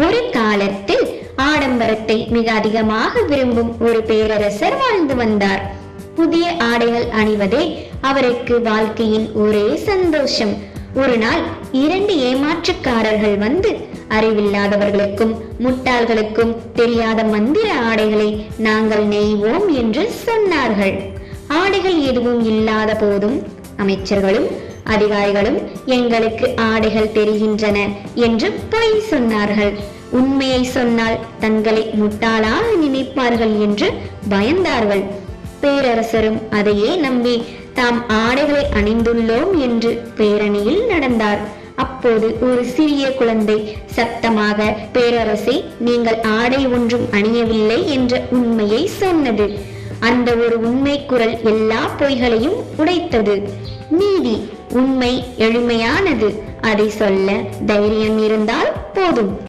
ஒரு காலத்தில் ஆடம்பரத்தை மிக அதிகமாக விரும்பும் ஒரு பேரரசர் வாழ்ந்து வந்தார். புதிய ஆடைகள் அணிவதே அவருக்கு வாழ்க்கையின் ஒரே சந்தோஷம். ஒரு நாள் 2 ஏமாற்றுக்காரர்கள் வந்து அறிவில்லாதவர்களுக்கும் முட்டாள்களுக்கும் தெரியாத மந்திர ஆடைகளை நாங்கள் நெய்வோம் என்று சொன்னார்கள். ஆடைகள் எதுவும் இல்லாத போதும் அமைச்சர்களும் அதிகாரிகளும் எங்களுக்கு ஆடைகள் தெரிகின்றன என்று பொய் சொன்னார்கள். உண்மையை சொன்னால் தங்களை முட்டாளாக நினைப்பார்கள் என்று பயந்தார்கள். பேரரசரும் அதையே நம்பி தாம் ஆடைகளை அணிந்துள்ளோம் என்று பேரணியில் நடந்தார். அப்போது ஒரு சிறிய குழந்தை சத்தமாக, பேரரசே, நீங்கள் ஆடை ஒன்றும் அணியவில்லை என்ற உண்மையை சொன்னது. அந்த ஒரு உண்மை குரல் எல்லா பொய்களையும் உடைத்தது. நீதி, உண்மை எளிமையானது. அதை சொல்ல தைரியம் இருந்தால் போதும்.